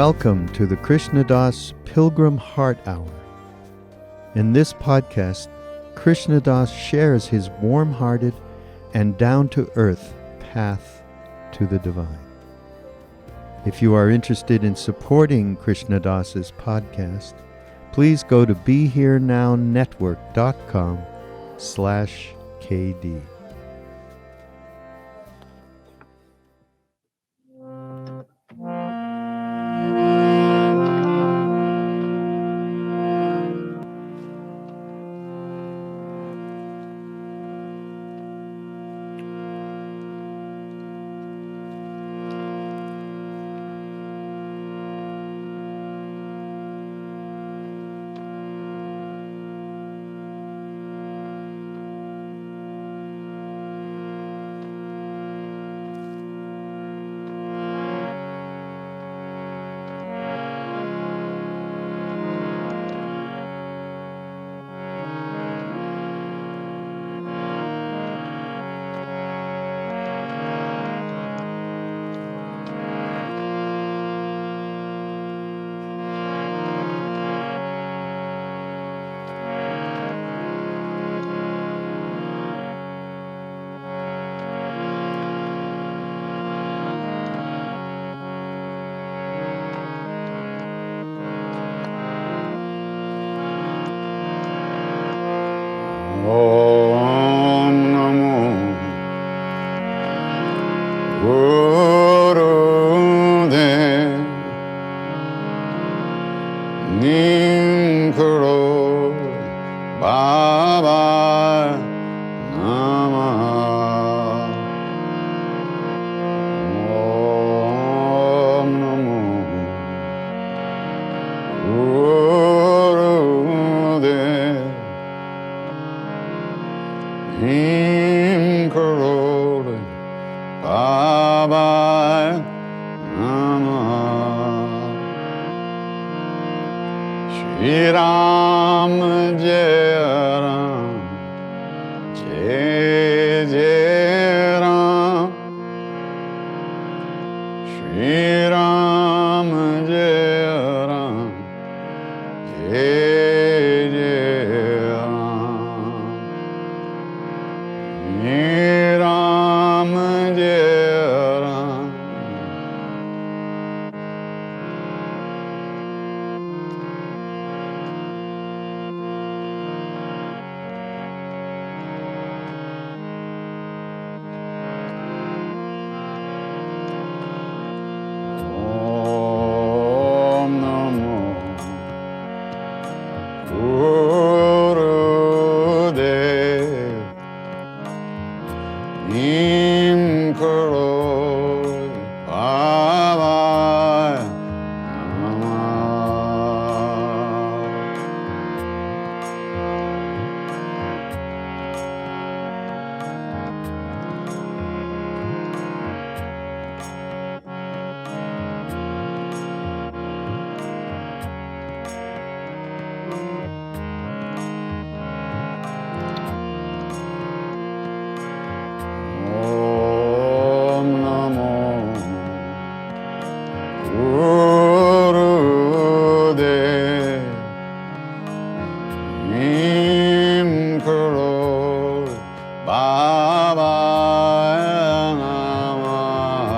Welcome to the Krishna Das Pilgrim Heart Hour. In this podcast, Krishna Das shares his warm-hearted and down-to-earth path to the divine. If you are interested in supporting Krishna Das's podcast, please go to BeHereNowNetwork.com/KD. Om Namo Gurudev Nim Karo Baba Namah. Om Namo Gurudev Him Karoli Baba Namah. Shri Ram Jai Ram Jai Jai Ram. Shri Ram Jai Ram Jai Jai Ram. Ram Jai Ram. Om Namo Gurudev Nim Karo Baba Om Namo Gurudev Nim Karo Baba Namah.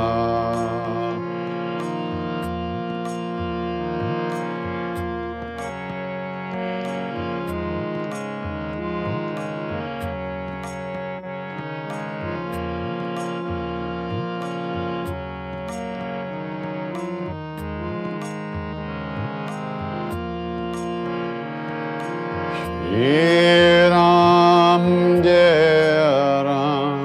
Shri Ram Jai Ram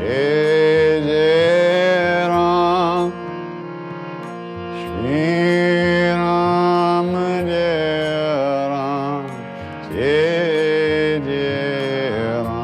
Jai Jai Ram. Shri Ram Jai Ram Jai Jai Ram.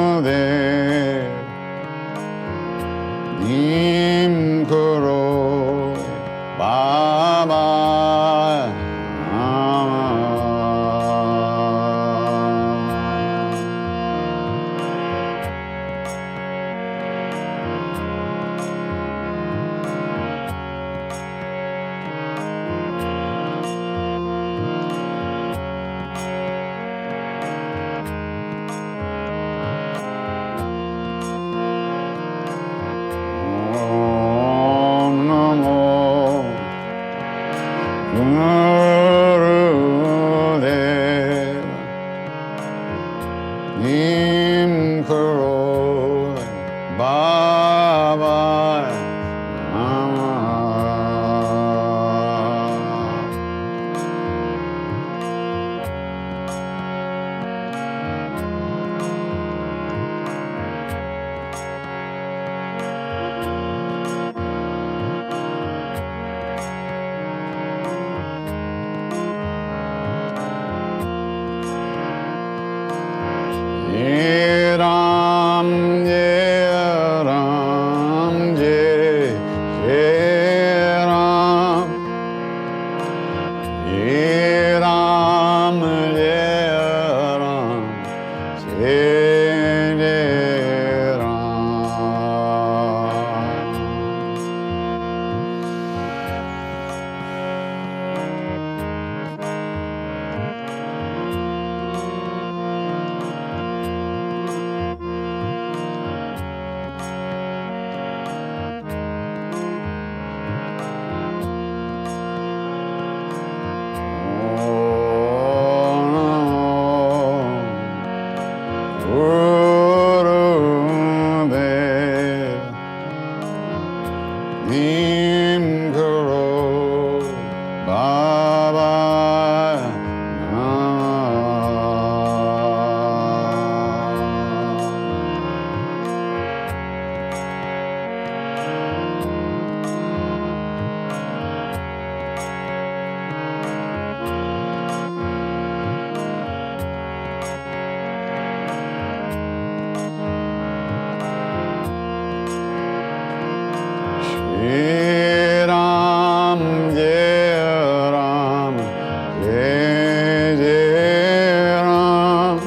Gurudev Nim Karo Baba Om Namo Gurudev Nim Karo Baba Jai Ram, Jai Ram, Jai Ram, Jai Ram, Jai Ram, Jai Ram. Gurudev Nim Karo Baba Shri Ram, Jai Ram, Jai Jai Ram.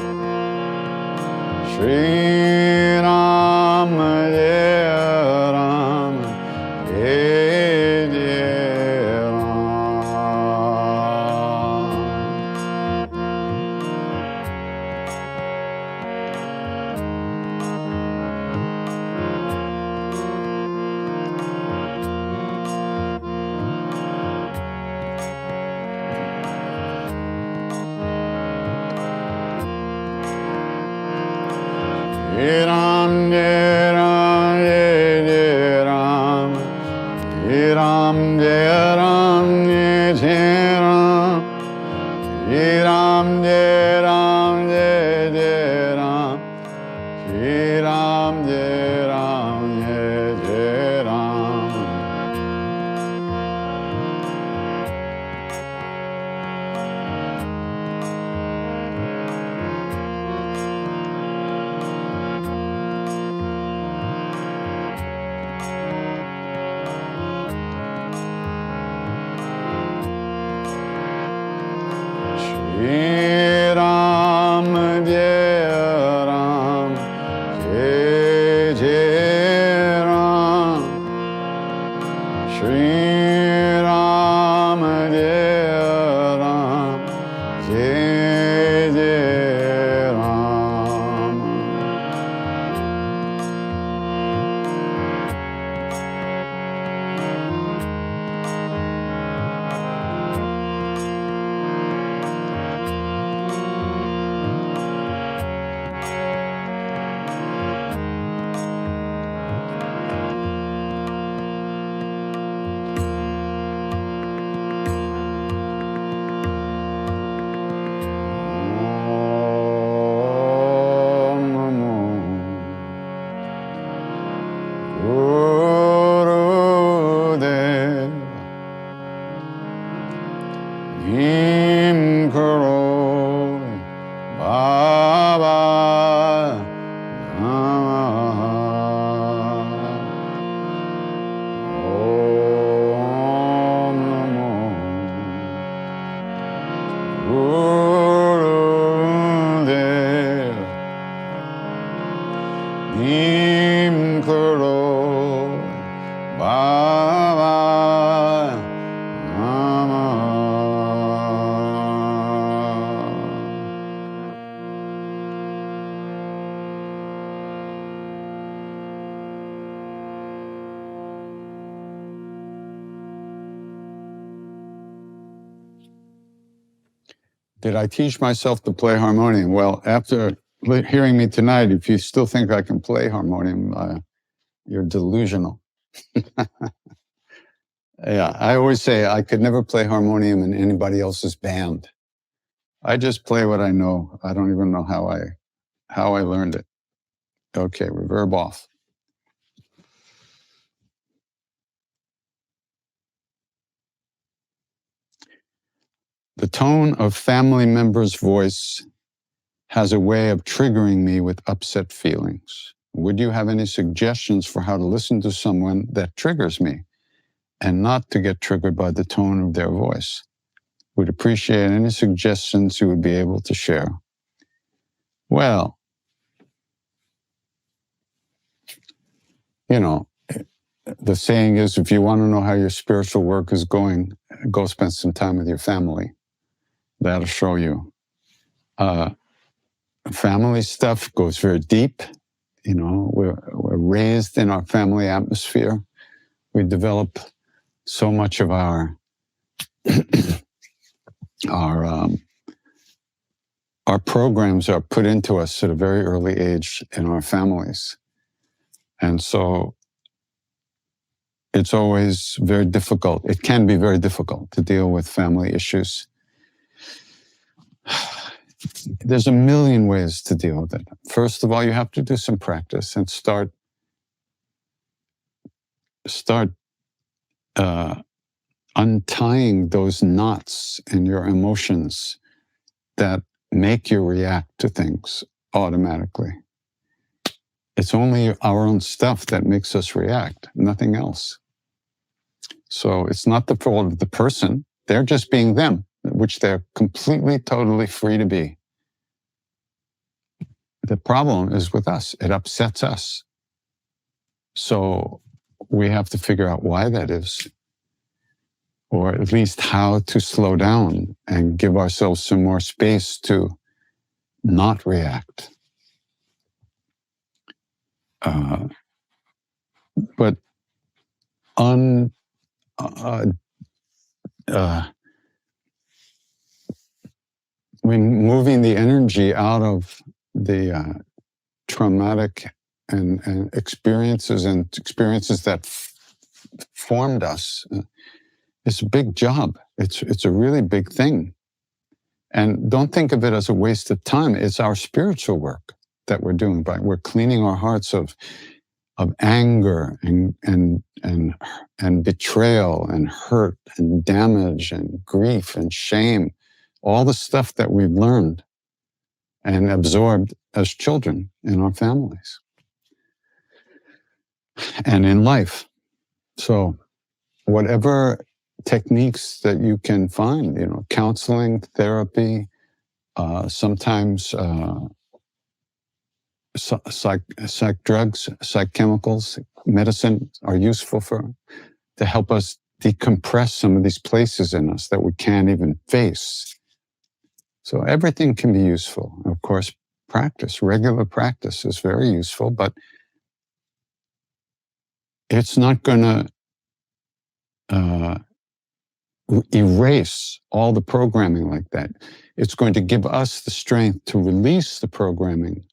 Shri Ram, Jai Ram, Jai Jai Ram. Jai Ram, Jai Ram, Jai Ram, Jai Ram, Jai Ram, Jai Ram, Jai Ram, Jai Ram, Jai Ram, Jai Ram, Jai Ram, Jai Ram. Shri Ram, Jai Ram, Jai Jai Ram. Shri Ram, Jai Ram, Jai Jai Ram. Om Namo Gurudev Nim Karo Baba Did I teach myself to play harmonium? Well, after hearing me tonight, if you still think I can play harmonium, you're delusional. Yeah, I always say I could never play harmonium in anybody else's band. I just play what I know. I don't even know how I learned it. Okay, reverb off. The tone of family members' voice has a way of triggering me with upset feelings. Would you have any suggestions for how to listen to someone that triggers me and not to get triggered by the tone of their voice? Would appreciate any suggestions you would be able to share. Well, you know, the saying is, if you want to know how your spiritual work is going, go spend some time with your family. That'll show you. Family stuff goes very deep. You know, we're raised in our family atmosphere. We develop so much of our programs are put into us at a very early age in our families. And so it's always very difficult. It can be very difficult to deal with family issues. There's a million ways to deal with it. First of all, you have to do some practice and start untying those knots in your emotions that make you react to things automatically. It's only our own stuff that makes us react, nothing else. So it's not the fault of the person. They're just being them, which they're completely, totally free to be. The problem is with us. It upsets us. So we have to figure out why that is, or at least how to slow down and give ourselves some more space to not react. But moving the energy out of the traumatic and experiences that formed us, it's a big job. It's a really big thing. And don't think of it as a waste of time. It's our spiritual work that we're doing. But we're cleaning our hearts of anger and betrayal and hurt and damage and grief and shame, all the stuff that we've learned and absorbed as children in our families and in life. So whatever techniques that you can find, you know, counseling, therapy, sometimes psych drugs, psych chemicals, medicine are useful to help us decompress some of these places in us that we can't even face. So everything can be useful. Of course, regular practice is very useful, but it's not going to erase all the programming like that. It's going to give us the strength to release the programming,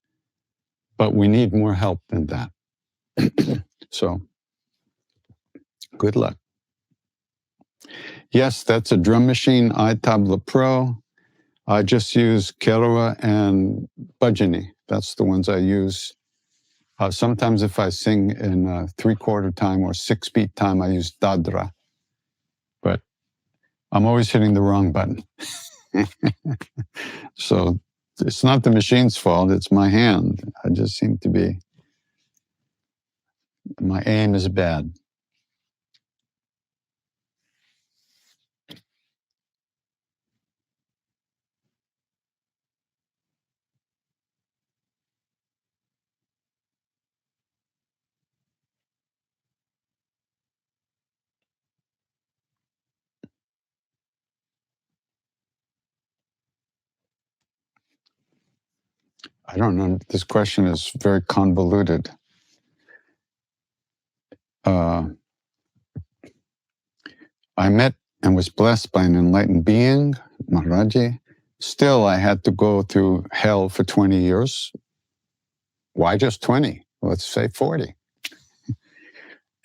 but we need more help than that. So, good luck. Yes, that's a drum machine, iTabla Pro. I just use Kerala and Bhajani. That's the ones I use. Sometimes if I sing in 3/4 time or 6-beat time, I use Dadra. But I'm always hitting the wrong button. So it's not the machine's fault, it's my hand. I just seem to be, my aim is bad. I don't know, this question is very convoluted. I met and was blessed by an enlightened being, Maharaji, still I had to go through hell for 20 years. Why just 20? Let's say 40.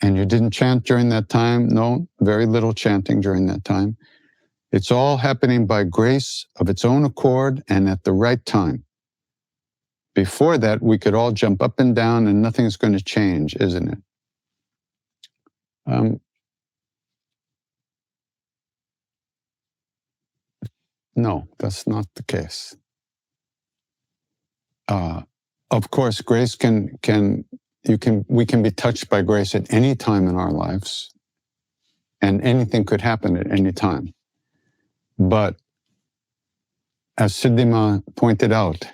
And you didn't chant during that time? No, very little chanting during that time. It's all happening by grace of its own accord and at the right time. Before that, we could all jump up and down and nothing's going to change, isn't it? No, that's not the case. Of course, grace we can be touched by grace at any time in our lives, and anything could happen at any time. But as Siddhima pointed out,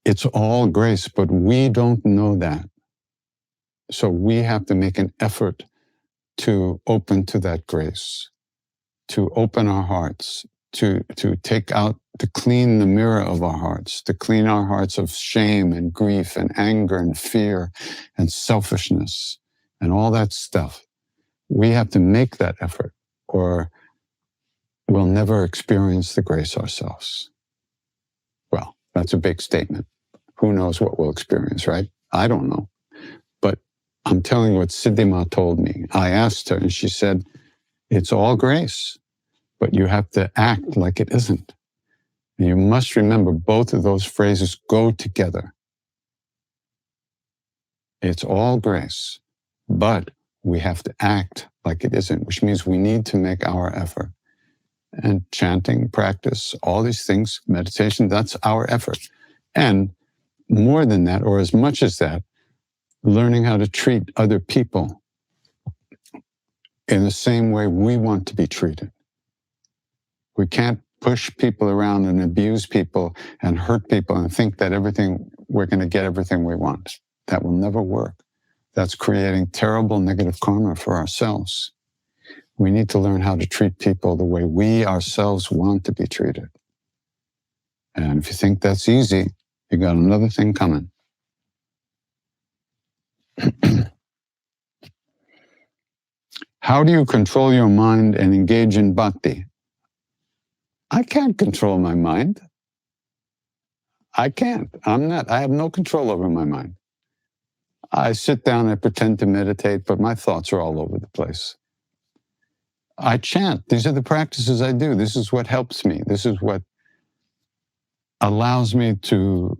it's all grace, but we don't know that. So we have to make an effort to open to that grace, to open our hearts, to clean the mirror of our hearts, to clean our hearts of shame and grief and anger and fear and selfishness and all that stuff. We have to make that effort, or we'll never experience the grace ourselves. Well, that's a big statement. Who knows what we'll experience, right? I don't know. But I'm telling you what Siddhima told me. I asked her and she said, it's all grace, but you have to act like it isn't. And you must remember both of those phrases go together. It's all grace, but we have to act like it isn't, which means we need to make our effort. And chanting, practice, all these things, meditation, that's our effort. And more than that, or as much as that, learning how to treat other people in the same way we want to be treated. We can't push people around and abuse people and hurt people and think that we're going to get everything we want. That will never work. That's creating terrible negative karma for ourselves. We need to learn how to treat people the way we ourselves want to be treated. And if you think that's easy, you got another thing coming. How do you control your mind and engage in bhakti? I can't control my mind. I can't. I have no control over my mind. I sit down and pretend to meditate, but my thoughts are all over the place. I chant. These are the practices I do. This is what helps me. This is what allows me to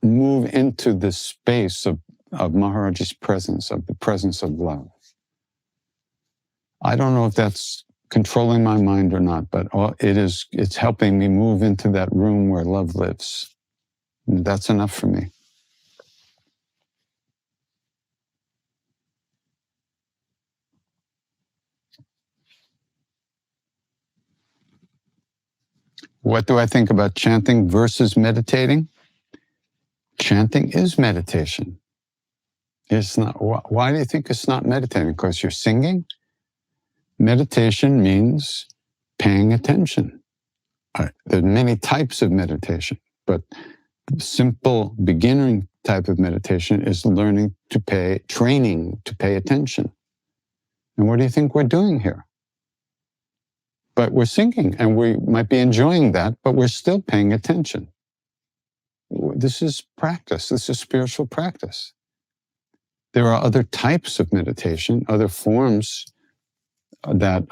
move into the space of Maharaji's presence, of the presence of love. I don't know if that's controlling my mind or not, but it's helping me move into that room where love lives. And that's enough for me. What do I think about chanting versus meditating? Chanting is meditation. It's not. Why do you think it's not meditating? Because you're singing? Meditation means paying attention. There are many types of meditation, but the simple beginning type of meditation is training to pay attention. And what do you think we're doing here? But we're singing, and we might be enjoying that, but we're still paying attention. This is practice. This is spiritual practice. There are other types of meditation, other forms that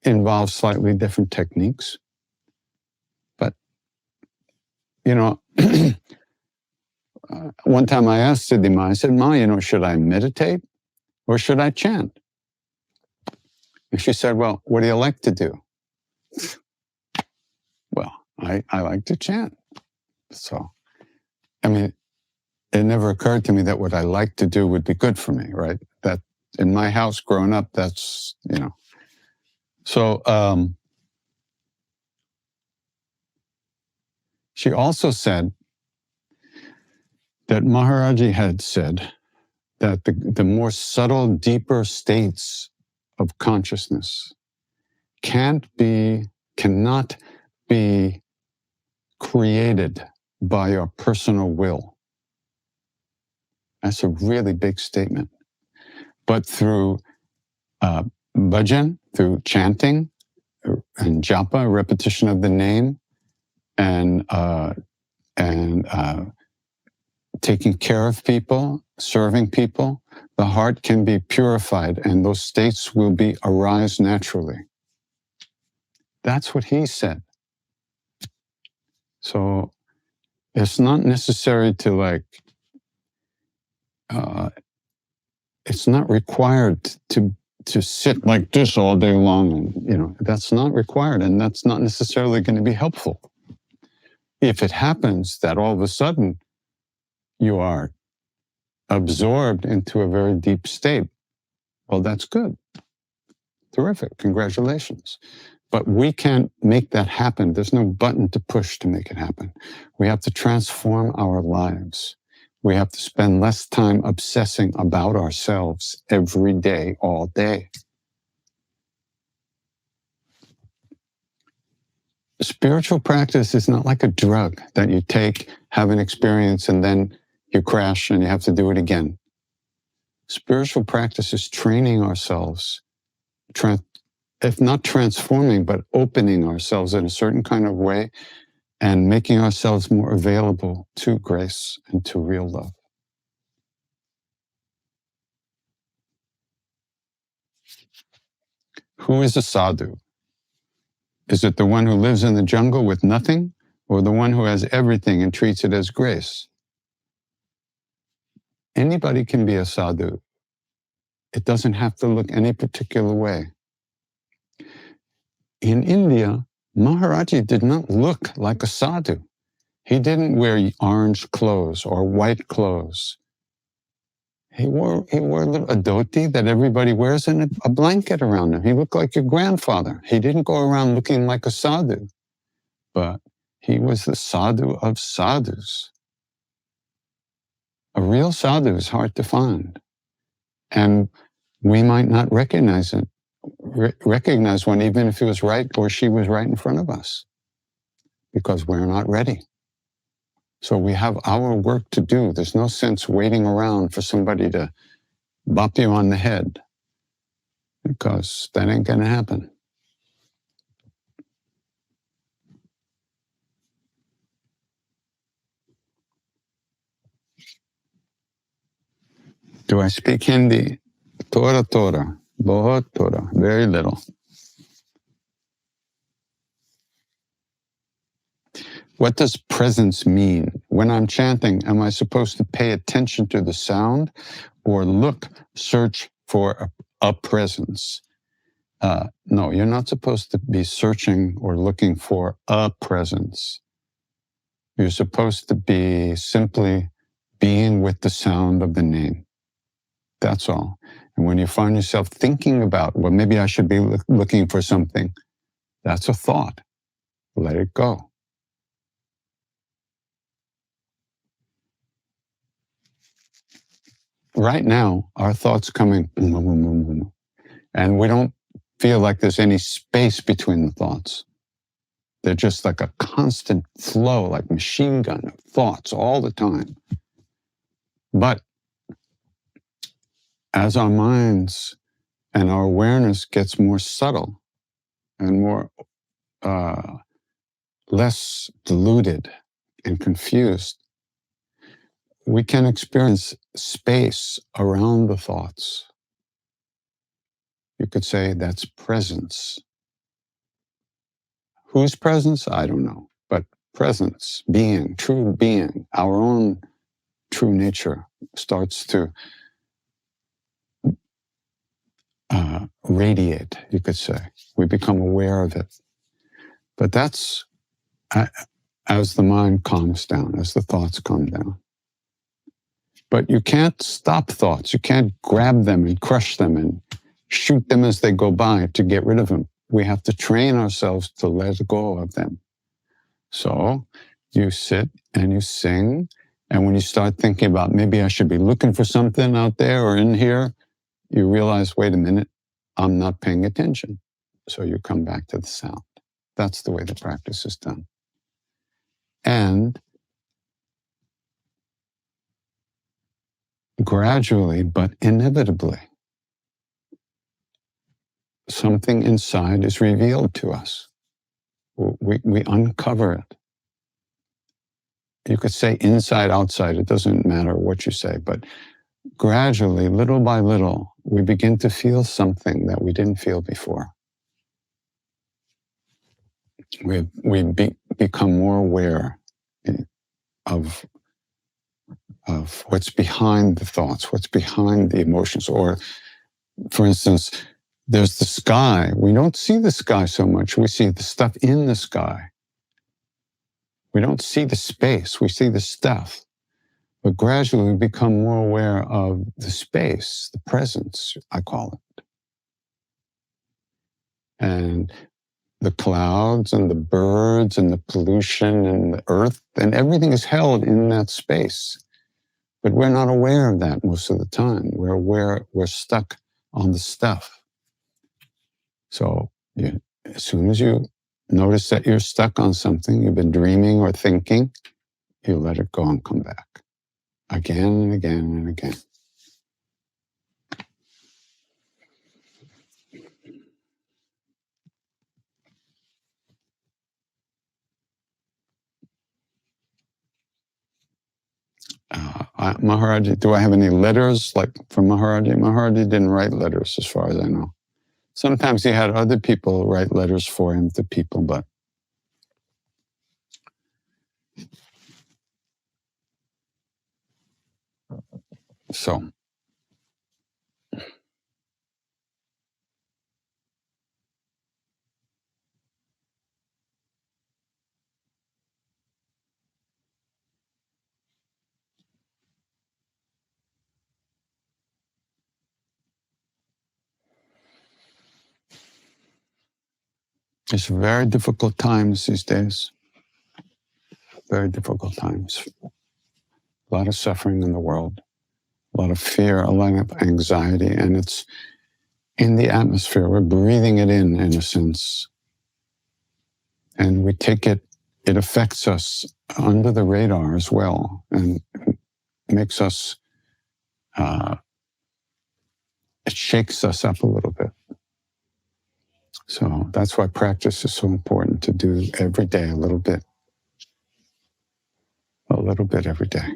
involve slightly different techniques. But, one time I asked Siddhima, I said, Ma, should I meditate or should I chant? And she said, well, what do you like to do? Well, I like to chant. So, it never occurred to me that what I like to do would be good for me, right? That in my house growing up, that's, So, she also said that Maharaji had said that the more subtle, deeper states of consciousness cannot be created by your personal will. That's a really big statement. But through bhajan, through chanting and japa, repetition of the name, and taking care of people, serving people, the heart can be purified and those states will arise naturally. That's what he said. So it's not necessary to it's not required to sit like this all day long. And, that's not required and that's not necessarily going to be helpful. If it happens that all of a sudden you are absorbed into a very deep state, well, that's good. Terrific. Congratulations. But we can't make that happen. There's no button to push to make it happen. We have to transform our lives. We have to spend less time obsessing about ourselves every day, all day. Spiritual practice is not like a drug that you take, have an experience, and then you crash and you have to do it again. Spiritual practice is training ourselves, if not transforming, but opening ourselves in a certain kind of way and making ourselves more available to grace and to real love. Who is a sadhu? Is it the one who lives in the jungle with nothing, or the one who has everything and treats it as grace? Anybody can be a sadhu. It doesn't have to look any particular way. In India, Maharaji did not look like a sadhu. He didn't wear orange clothes or white clothes. He wore a dhoti that everybody wears and a blanket around him. He looked like your grandfather. He didn't go around looking like a sadhu, but he was the sadhu of sadhus. A real sadhu is hard to find. And we might not recognize one, even if he was right or she was right in front of us, because we're not ready. So we have our work to do. There's no sense waiting around for somebody to bop you on the head, because that ain't going to happen. Do I speak Hindi? Tora, bahut tora, very little. What does presence mean? When I'm chanting, am I supposed to pay attention to the sound or search for a presence? No, you're not supposed to be searching or looking for a presence. You're supposed to be simply being with the sound of the name. That's all. And when you find yourself thinking about, well, maybe I should be looking for something, that's a thought. Let it go. Right now, our thoughts coming, and we don't feel like there's any space between the thoughts. They're just like a constant flow, like machine gun of thoughts all the time. But as our minds and our awareness gets more subtle and more less diluted and confused, we can experience space around the thoughts. You could say that's presence. Whose presence? I don't know. But presence, being, true being, our own true nature starts to radiate, you could say. We become aware of it. But that's as the mind calms down, as the thoughts calm down. But you can't stop thoughts. You can't grab them and crush them and shoot them as they go by to get rid of them. We have to train ourselves to let go of them. So you sit and you sing, and when you start thinking about maybe I should be looking for something out there or in here, you realize, wait a minute, I'm not paying attention. So you come back to the sound. That's the way the practice is done. And gradually, but inevitably, something inside is revealed to us. We uncover it. You could say inside, outside, it doesn't matter what you say, but gradually, little by little, we begin to feel something that we didn't feel before. We become more aware of what's behind the thoughts, what's behind the emotions. Or, for instance, there's the sky. We don't see the sky so much. We see the stuff in the sky. We don't see the space. We see the stuff. But gradually we become more aware of the space, the presence, I call it. And the clouds and the birds and the pollution and the earth and everything is held in that space. But we're not aware of that most of the time. We're stuck on the stuff. So as soon as you notice that you're stuck on something, you've been dreaming or thinking, you let it go and come back again and again and again. Maharaji, do I have any letters like from Maharaji? Maharaji didn't write letters as far as I know. Sometimes he had other people write letters for him to people, but so. It's very difficult times these days. Very difficult times. A lot of suffering in the world, a lot of fear, a lot of anxiety, and it's in the atmosphere. We're breathing it in a sense. And we take it affects us under the radar as well, and makes us, it shakes us up a little bit. So that's why practice is so important, to do every day a little bit every day.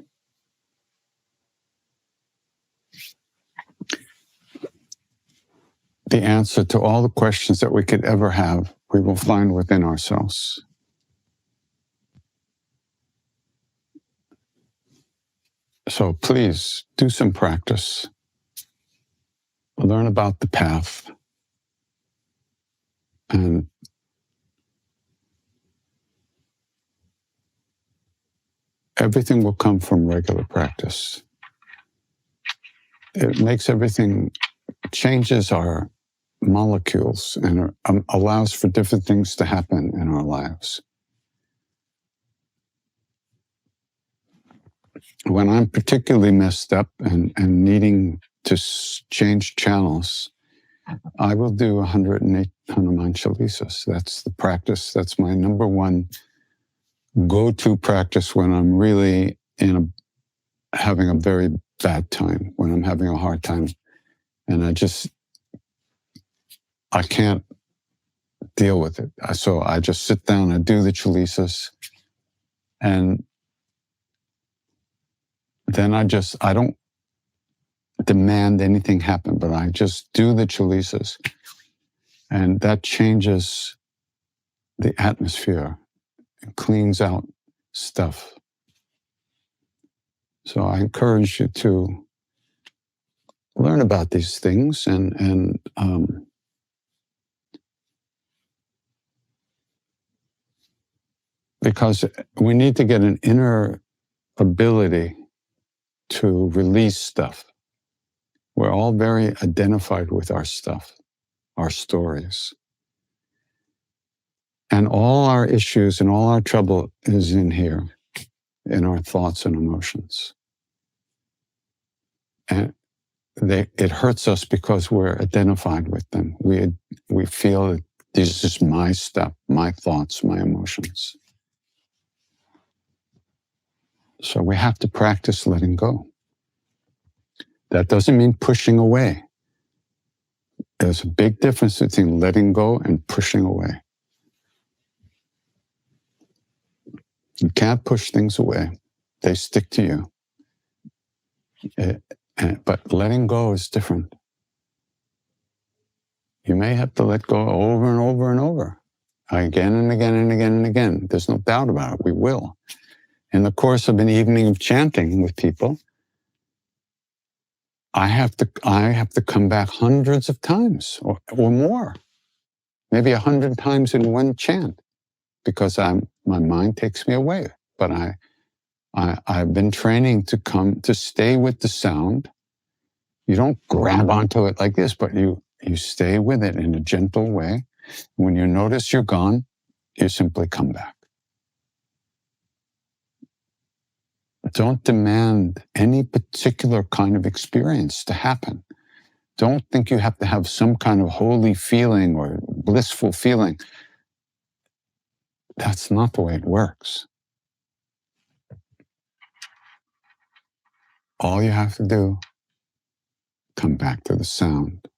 The answer to all the questions that we could ever have, we will find within ourselves. So please do some practice. Learn about the path. And everything will come from regular practice. It makes everything, changes our molecules and allows for different things to happen in our lives. When I'm particularly messed up and needing to change channels, I will do 108 Hanuman Chalisas. That's the practice. That's my number one go-to practice when I'm really having a very bad time, when I'm having a hard time. And I can't deal with it. So I just sit down, I do the Chalisas, and then I don't demand anything happen, but I just do the Chalisas. And that changes the atmosphere. It cleans out stuff. So I encourage you to learn about these things and because we need to get an inner ability to release stuff. We're all very identified with our stuff, our stories. And all our issues and all our trouble is in here, in our thoughts and emotions. And it hurts us because we're identified with them. We feel that this is my stuff, my thoughts, my emotions. So we have to practice letting go. That doesn't mean pushing away. There's a big difference between letting go and pushing away. You can't push things away. They stick to you. But letting go is different. You may have to let go over and over and over, again and again and again and again. There's no doubt about it. We will. In the course of an evening of chanting with people, I have to come back hundreds of times or more, maybe 100 times in one chant, because my mind takes me away. But I've been training to stay with the sound. You don't grab onto it like this, but you stay with it in a gentle way. When you notice you're gone, you simply come back. Don't demand any particular kind of experience to happen. Don't think you have to have some kind of holy feeling or blissful feeling. That's not the way it works. All you have to do, come back to the sound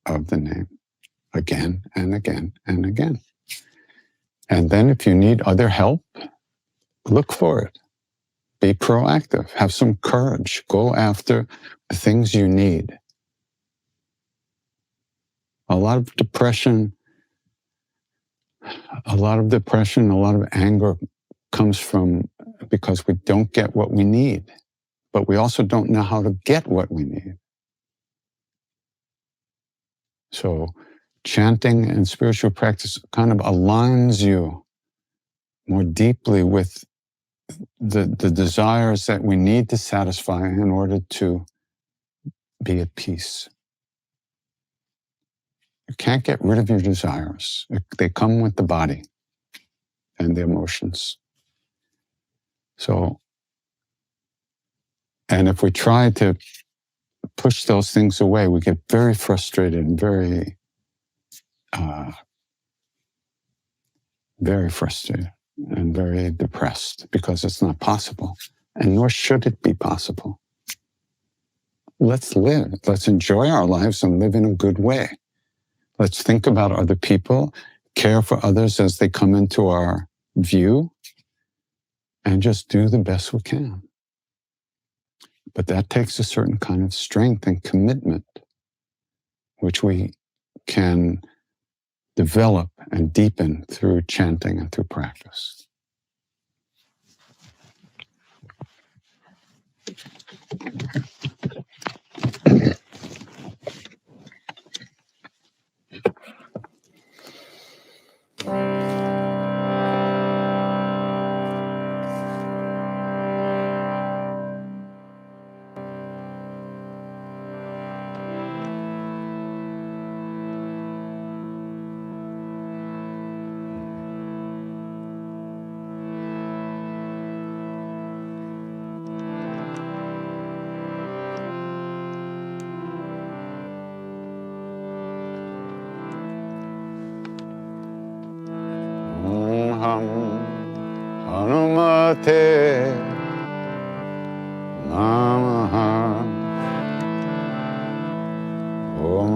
of the name again and again and again. And then if you need other help, look for it. Be proactive. Have some courage. Go after the things you need. A lot of depression, a lot of anger comes from because we don't get what we need, but we also don't know how to get what we need. So chanting and spiritual practice kind of aligns you more deeply with the desires that we need to satisfy in order to be at peace. You can't get rid of your desires. They come with the body and the emotions. So, and if we try to push those things away, we get very frustrated and very frustrated and very depressed because it's not possible, and nor should it be possible. Let's live. Let's enjoy our lives and live in a good way. Let's think about other people, care for others as they come into our view, and just do the best we can. But that takes a certain kind of strength and commitment, which we can develop and deepen through chanting and through practice. Hanumate Namaha. Om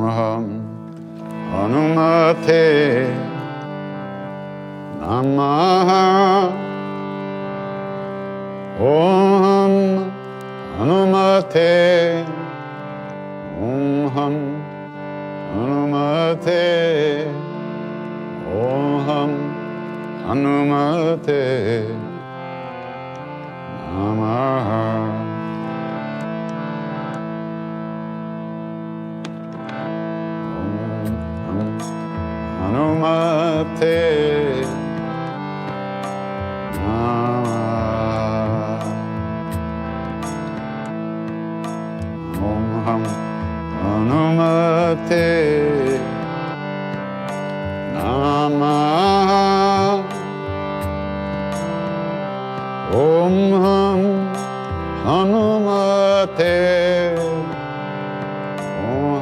Hanumate Namaha. Om Hanumate. Om Hanumate. Om Hanumate Namaha. Om Hanumate Namaha. Om Hanumate Namaha. Om Hanumate. Om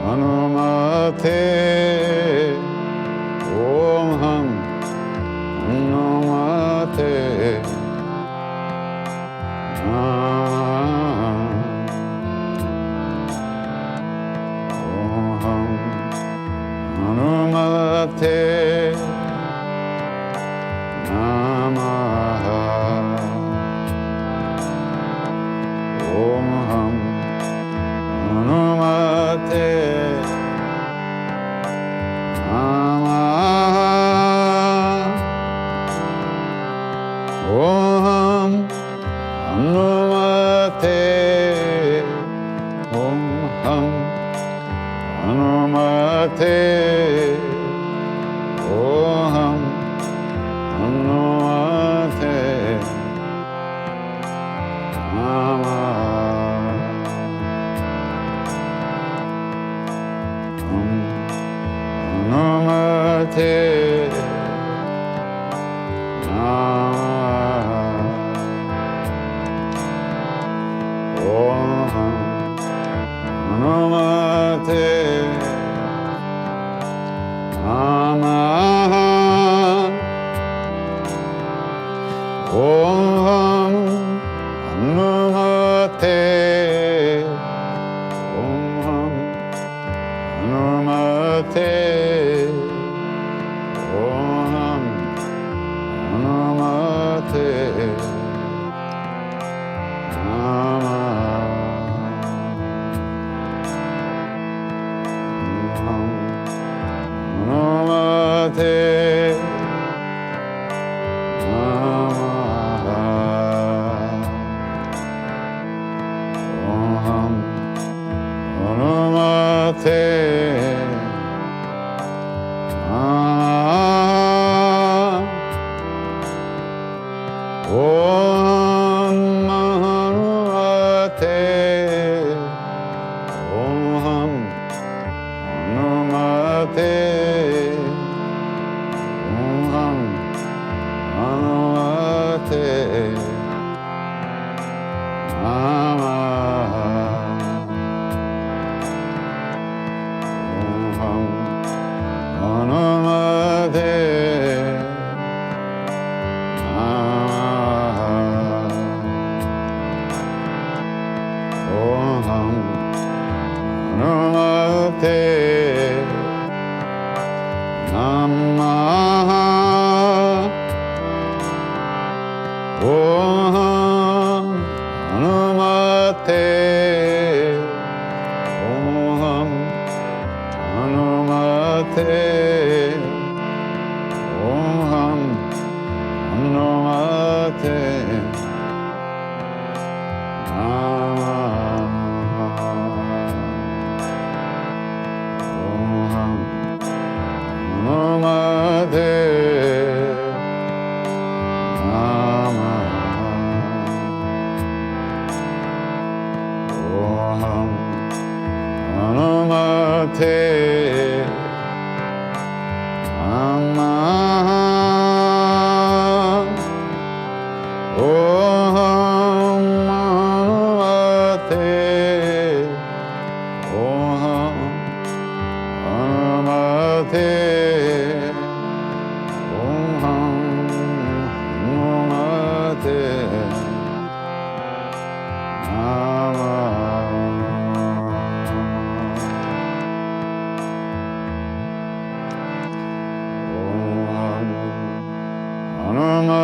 Hanumate. Om Hanumate. Ham Hanumate Om Hanumate Hanumate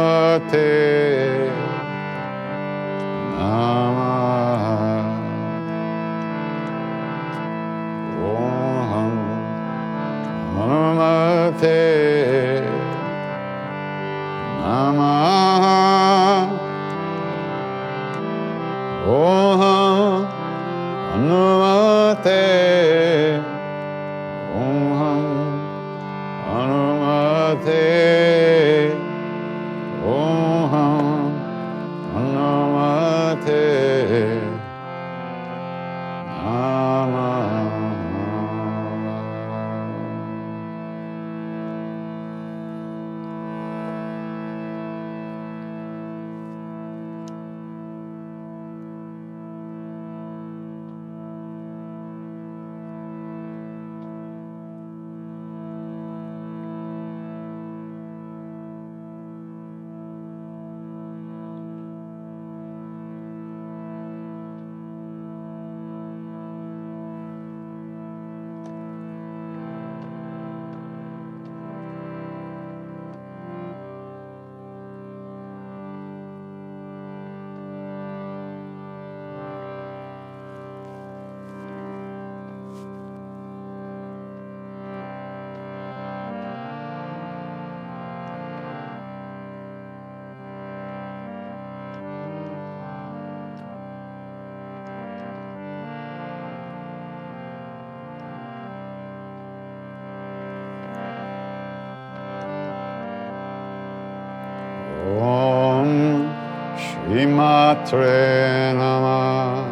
Matre Namah.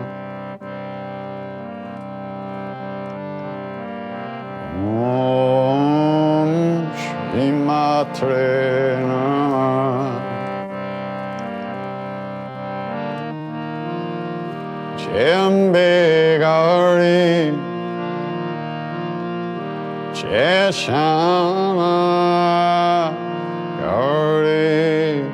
Om Shri Matre Namah. Jambe Gauri Shama Gauri.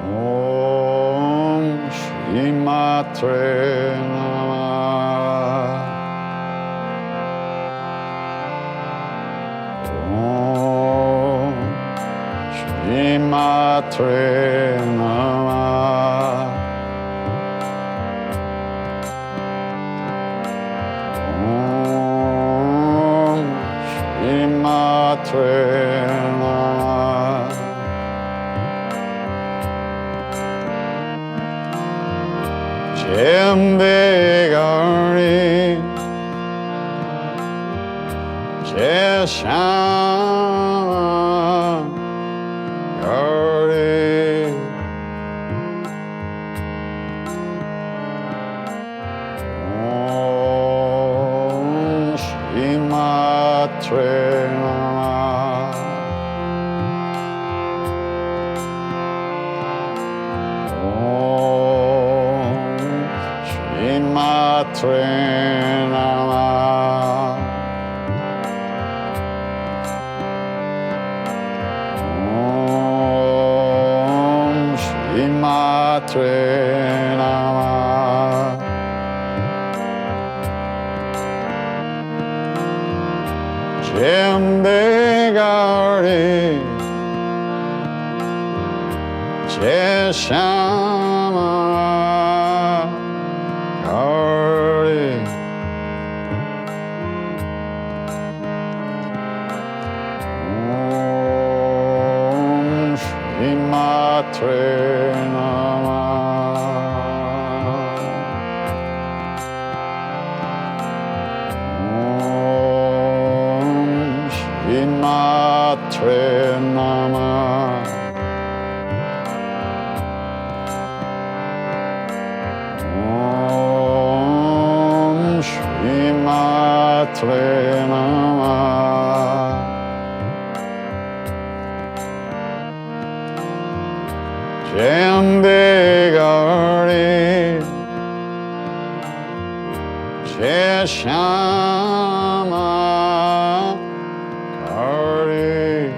Om Shri Matre Namah. Om Shri Matre Namah. Om Shri Matre Namah. Jambe Gauri Shama Gauri. Om Shri Matre Namah. Om Shri Matre Namah. Om Shri Matre Namah. Jambe Gauri Shama Gauri. Om Shri Matre Namah. Om Shri Matre Namah. Om Shri Matre Namah. Jambe Gauri Shama Gauri.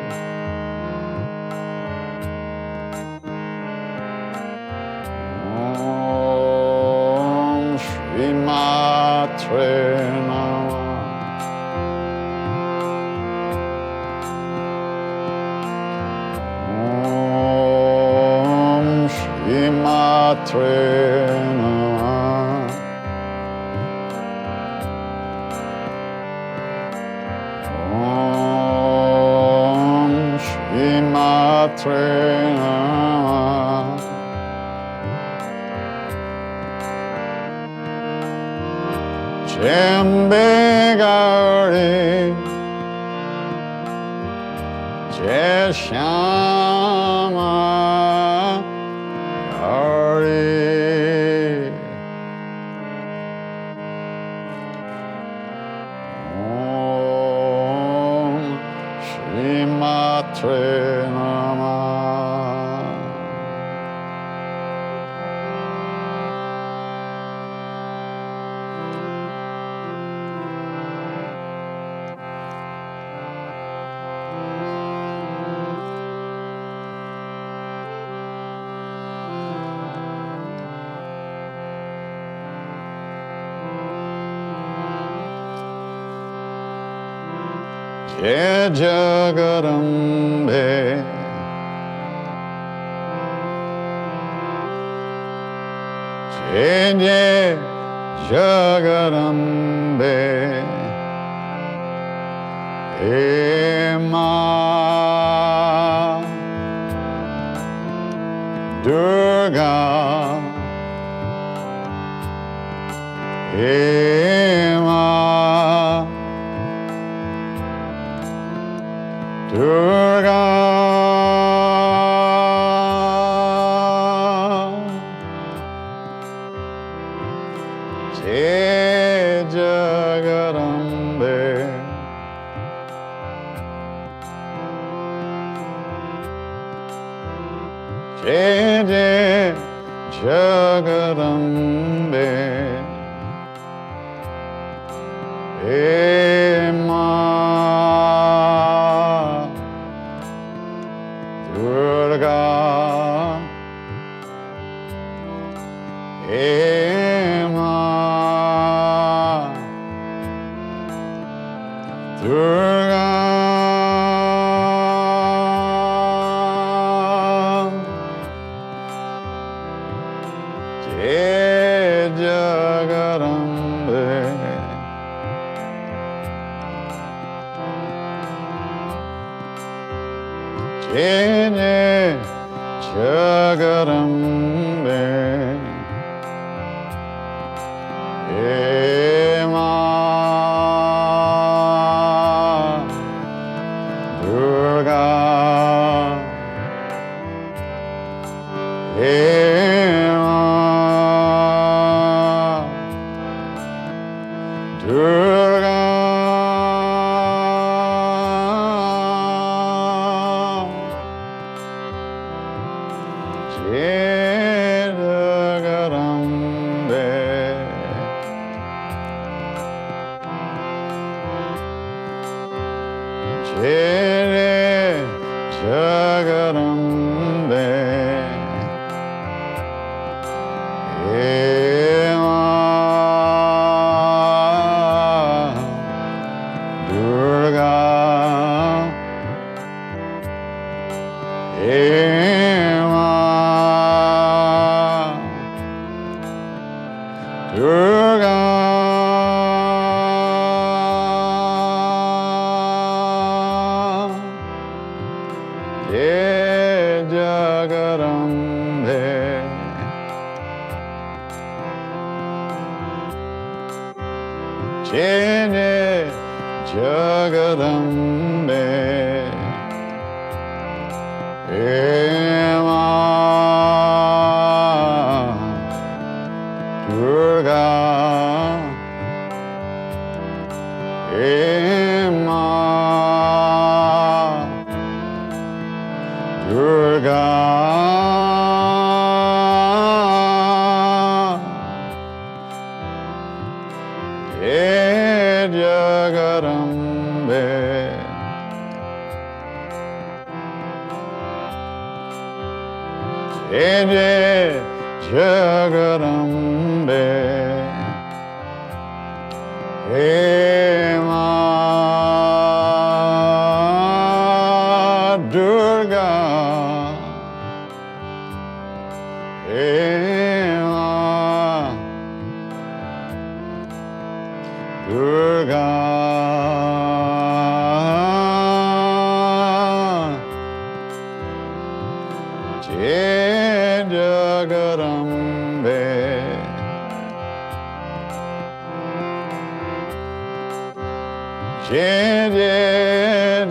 Om Shri Matre Namah. Om Shri Matre Namah. Om Shri Matre Namah. Jambe Gauri Shama Gauri. Om Shri Matre Namah. Jai Jagarambe Jai Jai Jagarambe Ema Durga Ema Durga Jai Jagarambe, Jai Jai Jagarambe, He Ma Durga, He Ma Durga, Jai Jagarambe, Jai Jai Jagarambe, He Ma Durga, He Ma Durga, Jai Jagarambe, Jai Jagarambe, He Ma Durga, He Ma Durga, Jai Jagarambe, Jai Jagarambe, He Ma Durga, He Ma Durga, Jai Jagarambe, Jai Jagarambe, He Ma Durga, He Ma Durga, Jai Jagarambe, Jai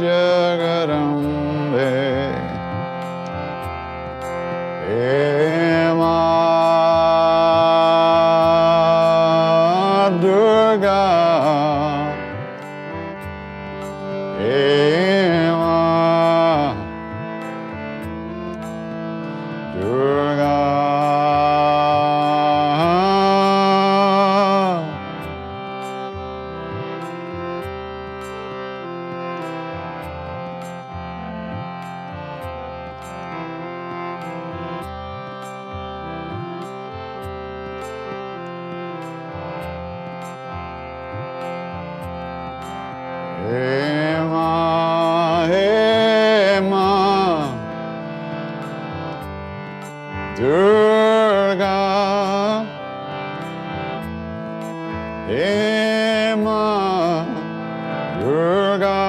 Jagarambe, He Ma Durga, He Ma Durga, He Ma, He Ma Durga, He Ma Durga,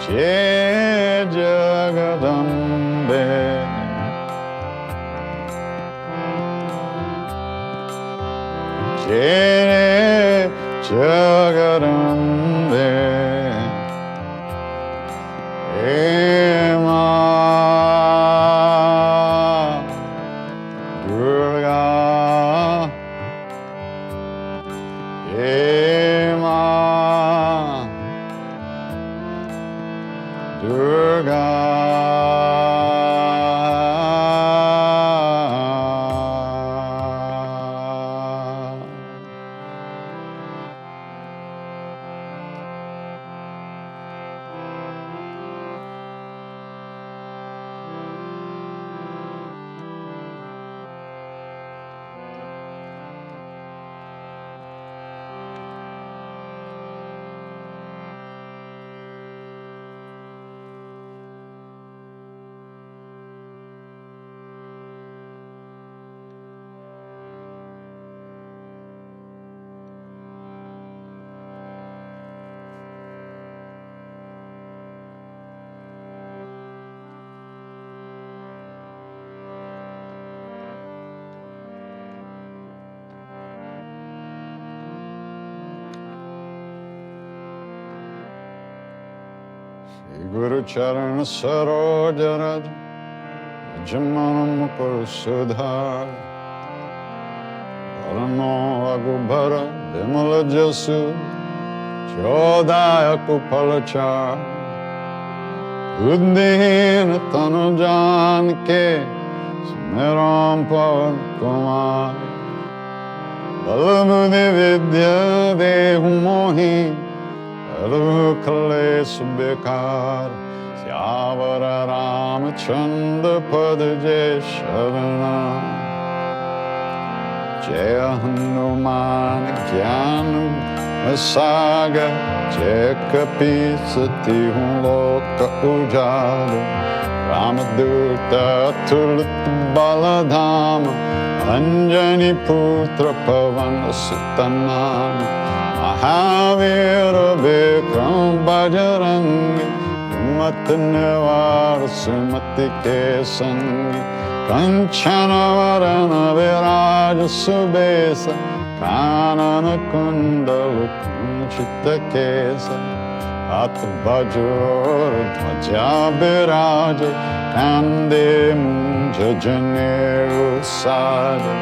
Jai Jagarambe, Jai Jagarambe, He Ma Guru Charana Saroja Raj Jamana Mukul Sudhar Arano Agubhara Bimala Jasu Chodaya Kupalachar Buddhin Tanu Janke Smeram Pavan Kumar Balamuni Vidya Dehumohi Alu Kale Subekar Syavara Ramachandra Padaje Sharana Jaya Hanuman Gyan Saga Jaya Kapi Sati Loka Ujada Ramadurta Tulit Baladama Anjani Putra Pavan Sutanam Mahavira Bikram Bajarangi Matnevar Sumati Kesangi Kanchana Varana Viraja Subesa Kanana Kundalu Kunchita Kesa At Bajur Dvaja Biraja Kande Munja Janeru Saja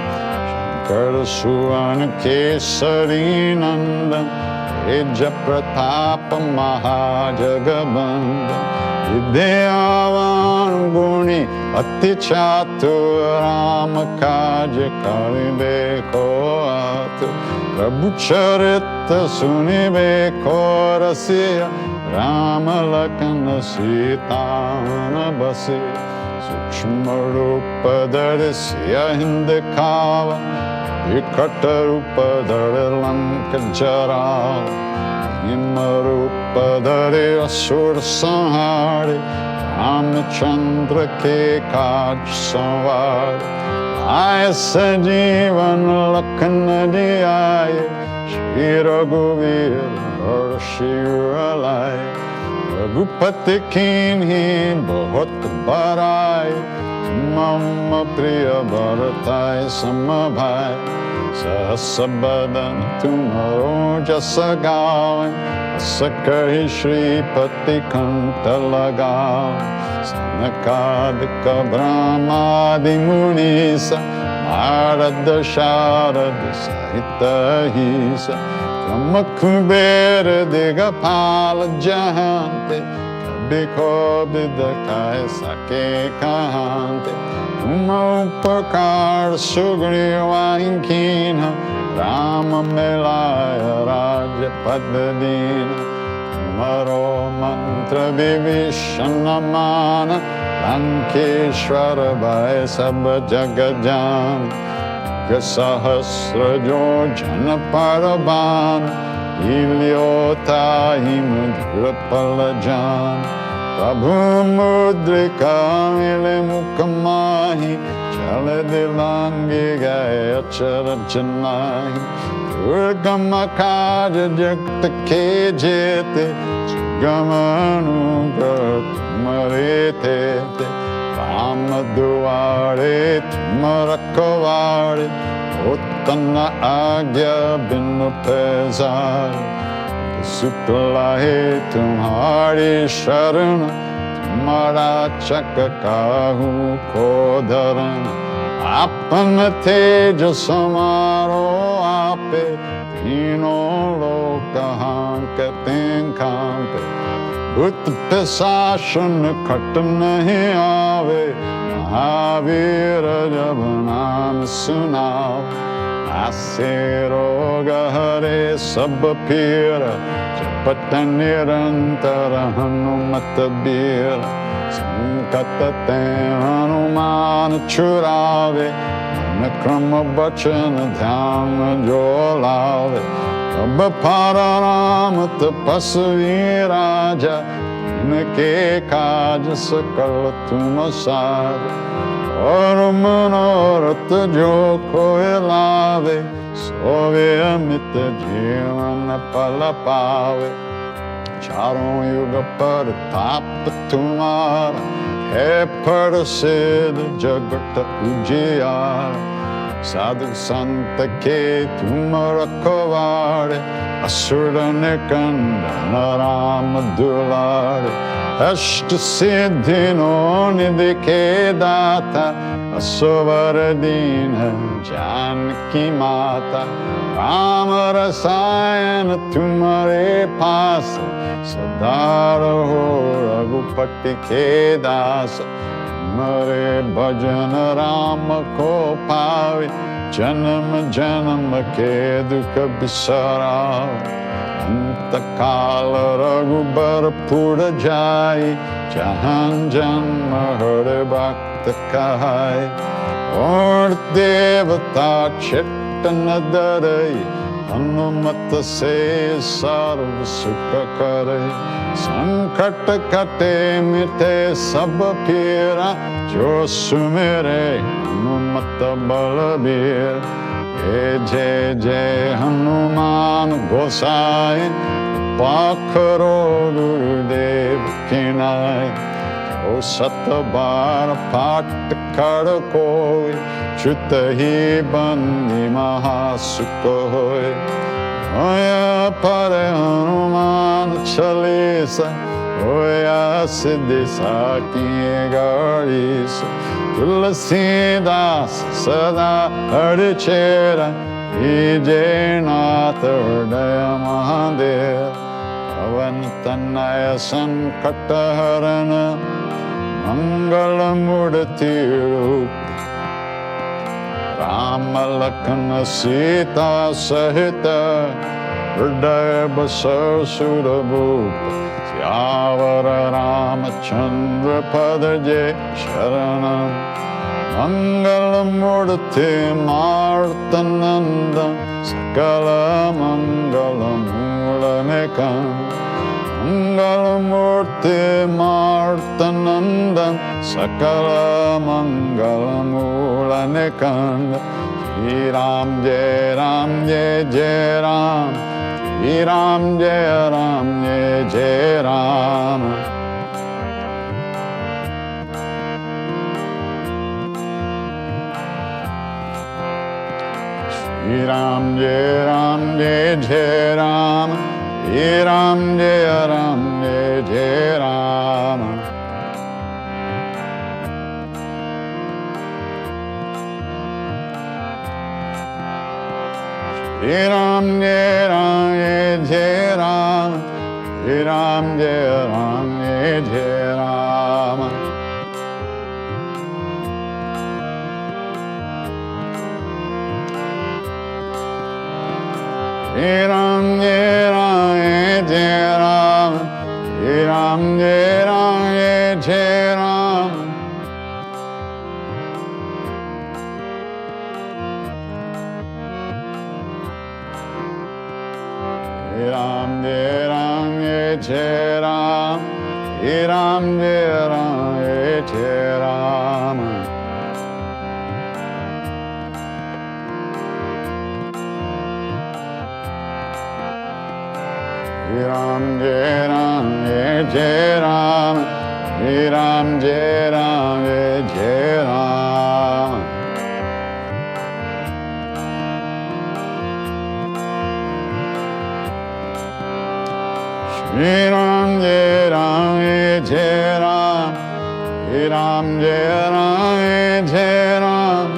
Shankara Kesari Nandan Eja Pratapa Mahajagabandam Vidyavan Guni Ati Chatu Ramakaja Kalibeko Atu Prabhu Charita Sunibeko Rasiya Ramalakana Sitana Basi Sukshmarupa Darisya Hindikava Vikatarupa Darilanka Jarava Himarupa Dari Asur Sanhari Ramachandra Ke Kaj Sanvari Aisa Jivan Lakana Diaya Shri Raghuvir Harshiralai Raghupati Kinhi Bahut Barai Mama Priya Bharatai Samabhai Sahasabadan Tumaro Jasa Gavan Asakahi Shri Pati Kanta Lagavan Sanakadika Brahmadi Munisa Marada Sharada Sahita Hisa Kamakubera Digapala Jahante Biko Bidakai Sake Kahante Umapakar Sugriva Inkina Rama Melaya Raja Padadina Maro Mantra Vivishanamana Lankeshwara Bhai Sabha Jagajan Gasahasra Jo Jana Parabana Ilyota Himudra Palajan Prabhu Mudrika Mile Mukamahi Chaladilangi Gaya Charachanahi Durgama Kaja Jakta Kejete Chugamanu Marete Ramaduare Tumarakavare Uttana Agya Binu Pesar Supla He Tumhari Sharana Tumhara Chaka Kahu Kodharana Apana Teja Samaro Ape Tino Loka Hanka Tenkampe Bhut Pesashana Katana He Ave Mahavira Jabanam Sunav Ase Roga Hare Sabha Pira Japata Nirantara Hanumata Bira Sankatate Hanuman Churave Nakrama Bachana Dhyana Jolave Abha Pararamata Pasavi Raja Inake Kaja Sakala Tumasada Or Manoratha Joko Elave Sove Amita Jivana Palapave Charon Yuga Paratapa Tumara He Parasida Jagata Ujiyara Sadhu Santa Ke Tumara Kovare Asura Nikanda Narama Dulare Ashta siddhino nidhi ke data, asovardina Janki mata, Rama rasayana tumhare paas, sadara ho raghupati ke das. Tumhare bhajan Rama ko paave, janam janam ke dukha bisara. Antakala raghubar pura jai, jahan janma hare bhakta kahai. Or devata chetana darai, Hanumata se sarva sukha kare. Sankata kate mite sabha pira, jo sumere Hanumata balabir. Jai Jai Hanuman Gosai, Pakharo Gurudev Kinai, O Satabar Pat Karakoi, Chutahi Bandi Mahasukoi, Oya Pare Hanuman Chalisa, Oya Siddhi Saki Garisa. Tulasidas sada harichera, Vijaynath Hridaya Mahadev, Avantanaya Sankataharana, Mangalamurti Rup, Rama Lakshmana Sita Sahita, Hridaya Basar Surabhupa, Syavara Ramachandra Padaje Sharanam. Mangalamurti Martananda, Sakala Mangalamulanikam. Mangalamurti Martananda, Sakala Mangalamulanikam. Jai Ram Jai Ram Jai Jai Ram, Jai Ram Jai Ram Jai Jai Ram. Jai Ram Jai Ram Jai Jai Ram, Jai Ram Jai Ram Jai Jai Ram. Jai Ram Jai Ram Jai Ram, Jai Ram Jai Ram Jai Ram. Jai Ram Jai Ram Jai Ram, Jai Ram Jai Ram Jai Ram. Jai Ram Jai Ram Jai Ram, Jai Ram Jai Ram Jai Ram. Jai Ram Jai Ram Jai Ram, Jai Ram Jai Ram Jai Ram. Shri Ram Jai Ram Jai Ram, Shri Ram Jai Ram Jai Ram.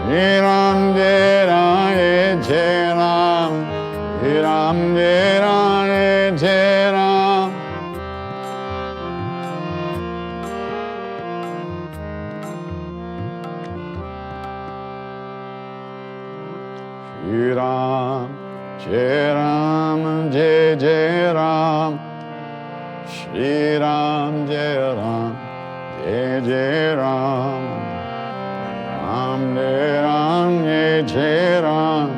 Shri Ram Jai Ram Jai Ram, Shri Ram Jai Ram Jai Ram. Shri Ram Jai Ram Jai Jai Ram, Shri Ram Jai Ram Jai Jai Ram. Ram Jai Ram Jai Ram.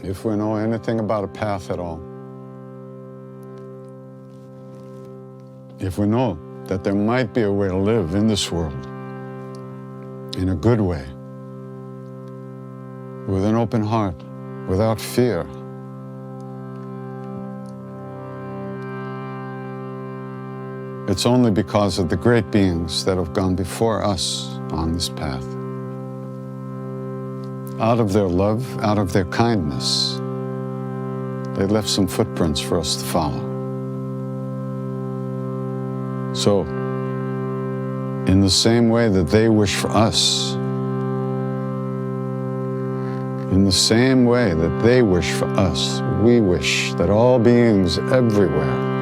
if we know anything about a path at all, if we know that there might be a way to live in this world in a good way, with an open heart, without fear, it's only because of the great beings that have gone before us on this path. Out of their love, out of their kindness, they left some footprints for us to follow. So, in the same way that they wish for us, in the same way that they wish for us, we wish that all beings everywhere,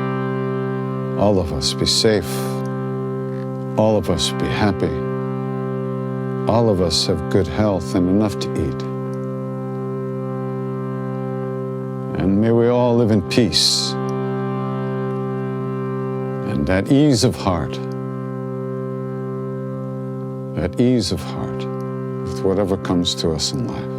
all of us be safe, all of us be happy, all of us have good health and enough to eat. And may we all live in peace and at ease of heart, with whatever comes to us in life.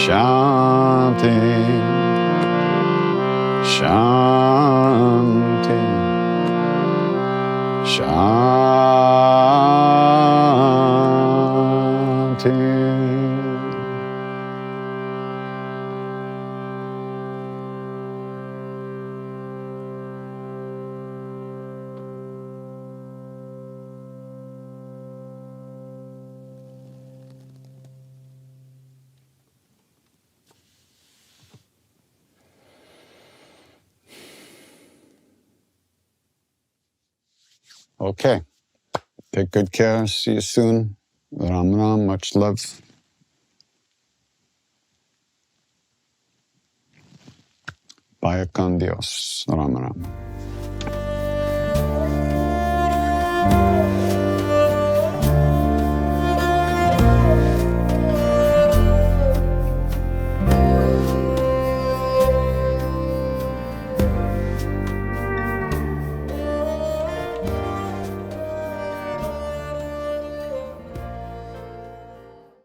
Chanting, chanting, chanting. Okay. Take good care. See you soon. Ram, much love. Vaya con Dios. Ram.